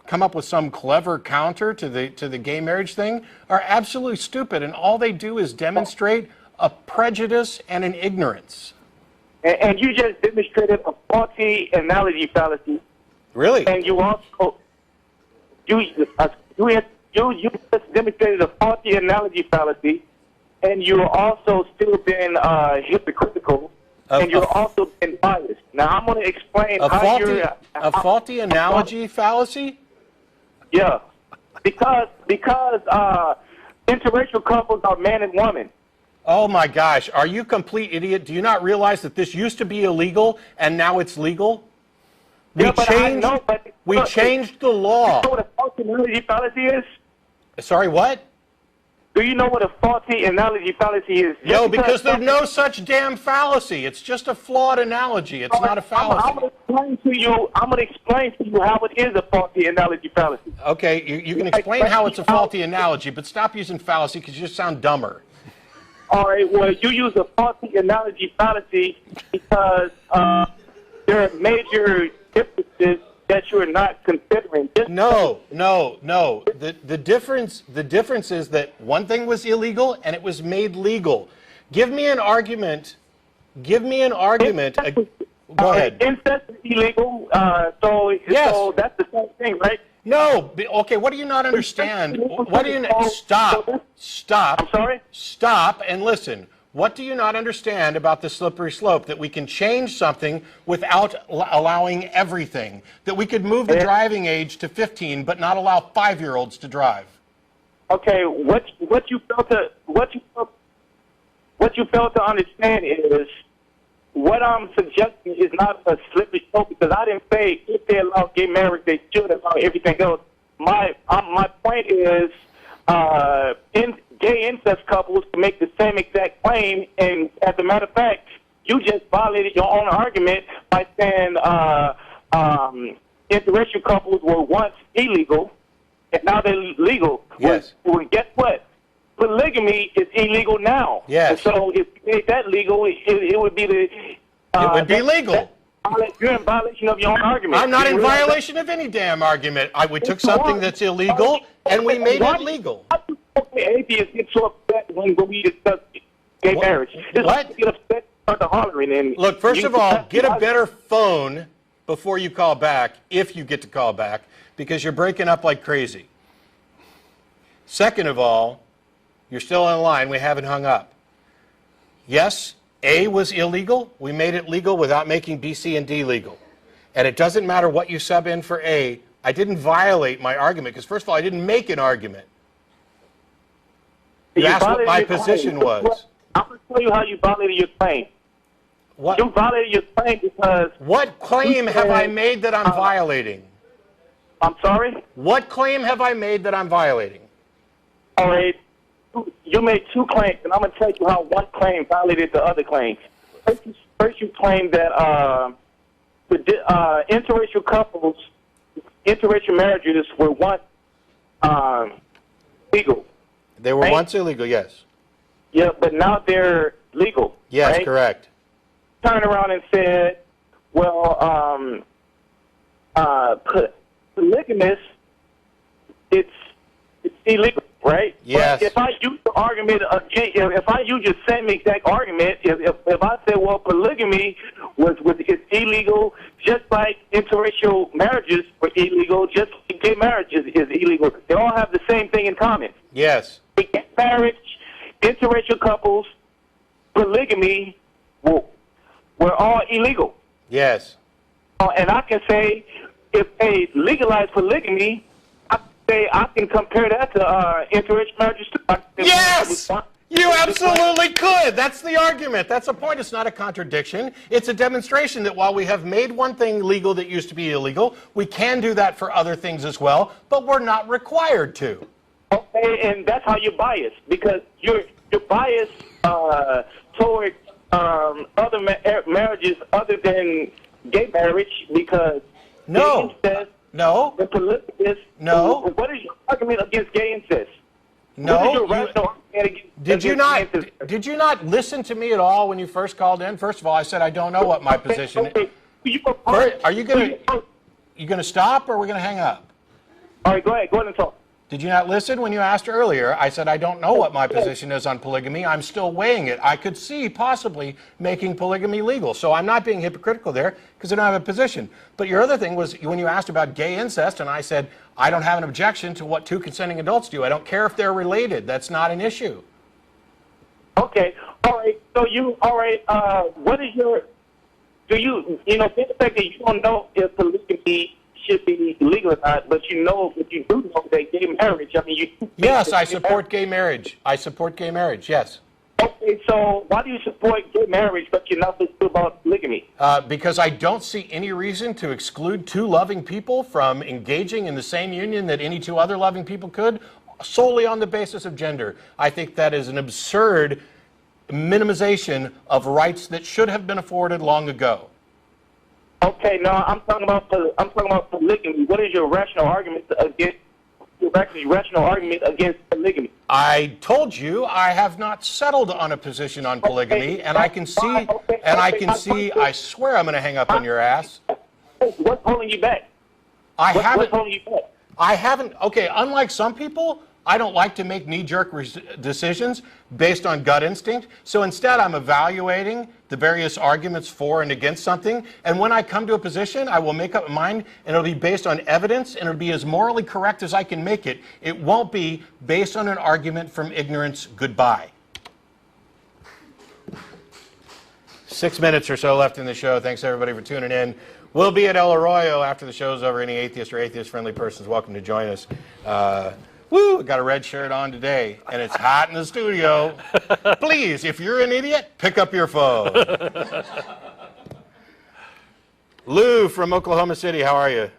come up with some clever counter to the gay marriage thing, are absolutely stupid, and all they do is demonstrate a prejudice and an ignorance. And you just demonstrated a faulty analogy fallacy. Really? And you also you just demonstrated a faulty analogy fallacy, and you're also still being hypocritical. And you're also been biased. Now, I'm going to explain how you're... A faulty analogy fallacy? Yeah. Because interracial couples are man and woman. Oh, my gosh. Are you a complete idiot? Do you not realize that this used to be illegal, and now it's legal? We changed the law. Do you know what a faulty analogy fallacy is? Sorry, what? Do you know what a faulty analogy fallacy is? No, because there's no such damn fallacy. It's just a flawed analogy. It's not a fallacy. I'm going to explain to you how it is a faulty analogy fallacy. Okay, you can explain how it's a faulty analogy, but stop using fallacy because you just sound dumber. All right, well, you use a faulty analogy fallacy because there are major differences that you are not considering. No. The difference is that one thing was illegal and it was made legal. Give me an argument. Go ahead. Incest is illegal, so that's the same thing, right? No. Okay, what do you not understand? Stop. I'm sorry? Stop and listen. What do you not understand about the slippery slope? That we can change something without allowing everything. That we could move the driving age to 15, but not allow 5-year-olds to drive. Okay, what you fail to understand is what I'm suggesting is not a slippery slope, because I didn't say if they allow gay marriage, they should allow everything else. My point is, gay incest couples can make the same exact claim, and as a matter of fact, you just violated your own argument by saying interracial couples were once illegal, and now they're legal. Yes. Well, guess what? polygamy is illegal now. Yes. And so if you made that legal, it would be the... it would be legal. You're in violation of your own argument. I'm not in violation of any damn argument. We took something that's illegal and we made it legal. Why do atheists get so upset when we discuss gay marriage? What? Get upset, start to hollering. And look, first of all, get a better phone before you call back, if you get to call back, because you're breaking up like crazy. Second of all, you're still in line. We haven't hung up. Yes, A was illegal. We made it legal without making B, C, and D legal. And it doesn't matter what you sub in for A. I didn't violate my argument, because first of all, I didn't make an argument. You asked what my position was. I'm going to tell you how you violated your claim. What? You violated your claim because... What claim have I made that I'm violating? I'm sorry? What claim have I made that I'm violating? All right. You made two claims, and I'm going to tell you how one claim violated the other claim. First you claimed that interracial couples, interracial marriages were once legal. They were once illegal, yes. Yeah, but now they're legal. Yes, right? correct. Turned around and said, well, polygamous, it's illegal, right? Yes. But if I use the argument again, if I use your same exact argument, if I say, well, polygamy is illegal, just like interracial marriages were illegal, just like gay marriage is illegal. They all have the same thing in common. Yes. Gay marriage, interracial couples, polygamy were all illegal. Yes. And I can say, if they legalize polygamy, I can compare that to interracial marriages too. Yes! You absolutely could. That's the argument. That's the point. It's not a contradiction. It's a demonstration that while we have made one thing legal that used to be illegal, we can do that for other things as well, but we're not required to. Okay, and that's how you're biased, because you're biased toward other marriages other than gay marriage, because no. No. The polygamist. No. What is your argument against gay incest? No. Did you not listen to me at all when you first called in? First of all, I said I don't know what my position is. Are you going to stop, or are we going to hang up? All right, go ahead and talk. Did you not listen when you asked earlier? I said I don't know what my position is on polygamy. I'm still weighing it. I could see possibly making polygamy legal. So I'm not being hypocritical there because I don't have a position. But your other thing was when you asked about gay incest, and I said I don't have an objection to what two consenting adults do. I don't care if they're related. That's not an issue. Okay. All right. So what is your, the fact that you don't know if polygamy should be legal or not, but you do know that gay marriage, Yes, I support gay marriage. I support gay marriage, yes. Okay, so why do you support gay marriage, but you're not supposed to about polygamy? Because I don't see any reason to exclude two loving people from engaging in the same union that any two other loving people could, solely on the basis of gender. I think that is an absurd minimization of rights that should have been afforded long ago. Okay, now I'm talking about polygamy. What is your rational argument against polygamy? I told you I have not settled on a position on polygamy, and I can see, I swear I'm going to hang up on your ass. What's holding you back? What's holding you back? I haven't, okay, unlike some people, I don't like to make knee-jerk decisions based on gut instinct. So instead, I'm evaluating the various arguments for and against something. And when I come to a position, I will make up my mind, and it'll be based on evidence, and it'll be as morally correct as I can make it. It won't be based on an argument from ignorance. Goodbye. 6 minutes or so left in the show. Thanks, everybody, for tuning in. We'll be at El Arroyo after the show's over. Any atheist or atheist-friendly person is welcome to join us. Woo, got a red shirt on today, and it's hot in the studio. Please, if you're an idiot, pick up your phone. Lou from Oklahoma City, how are you?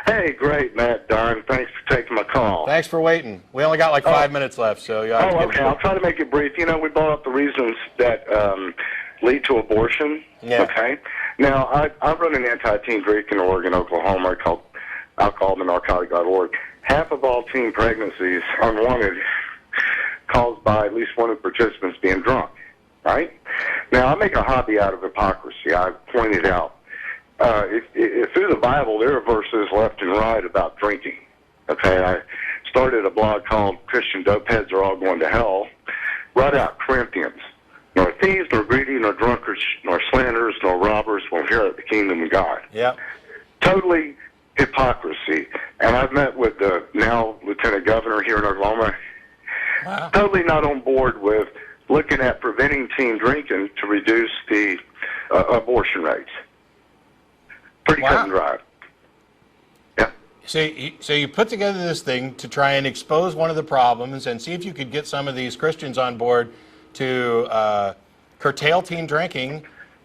Hey, great, Matt Darn. Thanks for taking my call. Thanks for waiting. We only got like 5 minutes left, so you have to okay. I'll try to make it brief. We brought up the reasons that lead to abortion. Yeah. Okay. Now, I run an anti-teen drinking org in Oklahoma called alcoholthenarcotic.org. Half of all teen pregnancies, unwanted, caused by at least one of the participants being drunk, right? Now, I make a hobby out of hypocrisy. I pointed out, if through the Bible there are verses left and right about drinking, okay? I started a blog called Christian Dopeheads Are All Going to Hell. Right out Corinthians. Nor thieves, nor greedy, nor drunkards, nor slanderers, nor robbers will inherit the kingdom of God. Yeah. Totally hypocrisy. And I've met with the now Lieutenant Governor here in Oklahoma. Wow. Totally not on board with looking at preventing teen drinking to reduce the abortion rates. Pretty cut and dry. Yeah. So you put together this thing to try and expose one of the problems and see if you could get some of these Christians on board to curtail teen drinking.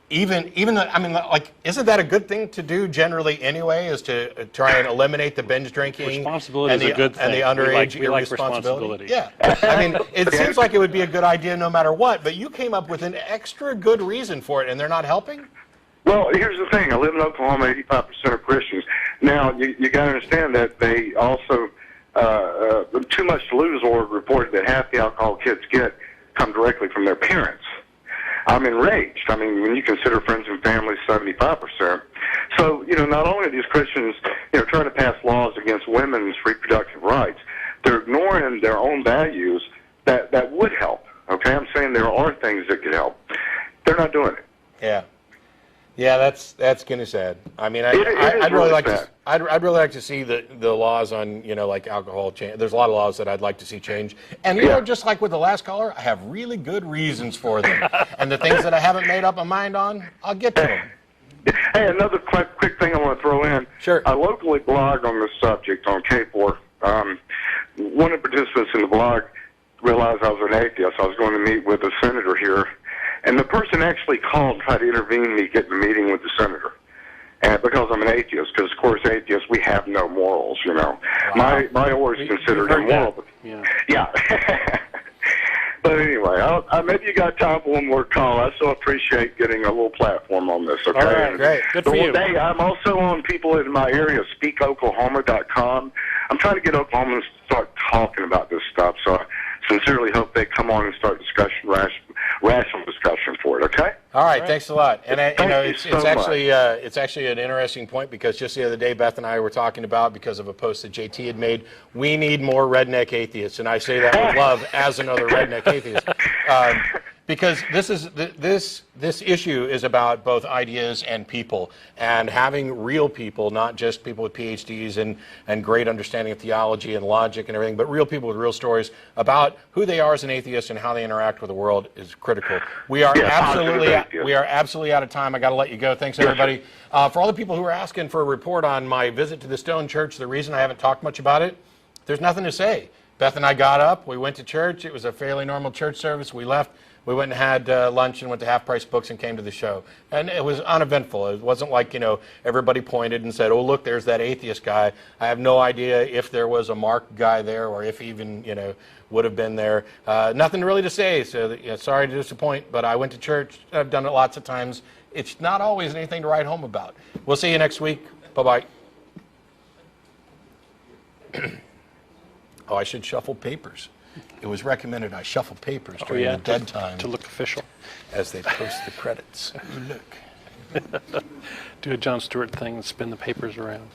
Even though, I mean, like, isn't that a good thing to do generally anyway? Is to try and eliminate the binge drinking, responsibility is a good thing, and the underage we like irresponsibility. responsibility. Yeah, I mean, it seems like it would be a good idea no matter what. But you came up with an extra good reason for it, and they're not helping. Well, here's the thing. I live in Oklahoma. 85% are Christians. Now, you got to understand that they also Too Much to Lose Org reported that half the alcohol kids get come directly from their parents. I'm enraged. I mean, when you consider friends and family, 75%. So, not only are these Christians, trying to pass laws against women's reproductive rights, they're ignoring their own values that would help. Okay, I'm saying there are things that could help. They're not doing it. Yeah, that's kind of sad. I mean, I'd really like to see the laws on like alcohol change. There's a lot of laws that I'd like to see change, and just like with the last caller, I have really good reasons for them. And the things that I haven't made up my mind on, I'll get to them. Hey, another quick thing I want to throw in. Sure. I locally blog on this subject on K4. One of the participants in the blog realized I was an atheist. I was going to meet with a senator here. And the person actually called and tried to intervene me getting a meeting with the senator. And because I'm an atheist, because, of course, atheists, we have no morals, Wow. My order is considered immoral. Yeah. But anyway, maybe you got time for one more call. I so appreciate getting a little platform on this, okay? All right, great. Good for you. Hey, I'm also on people in my area, speakoklahoma.com. I'm trying to get Oklahomans to start talking about this stuff, so I sincerely hope they come on and start rational discussion for it, okay? All right, thanks a lot. And it's actually an interesting point because just the other day Beth and I were talking about, because of a post that JT had made, we need more redneck atheists, and I say that with love as another redneck atheist. Because this issue is about both ideas and people, and having real people, not just people with PhDs and great understanding of theology and logic and everything, but real people with real stories about who they are as an atheist and how they interact with the world is critical. We are absolutely out of time. I got to let you go. Thanks everybody. For all the people who are asking for a report on my visit to the Stone Church, the reason I haven't talked much about it, there's nothing to say. Beth and I got up, we went to church. It was a fairly normal church service. We left. We went and had lunch and went to Half Price Books and came to the show. And it was uneventful. It wasn't like, everybody pointed and said, oh, look, there's that atheist guy. I have no idea if there was a Mark guy there or if even, would have been there. Nothing really to say, so sorry to disappoint, but I went to church. I've done it lots of times. It's not always anything to write home about. We'll see you next week. Bye-bye. Oh, I should shuffle papers. It was recommended I shuffle papers during the dead time. To look official. As they post the credits. Look. Do a Jon Stewart thing and spin the papers around.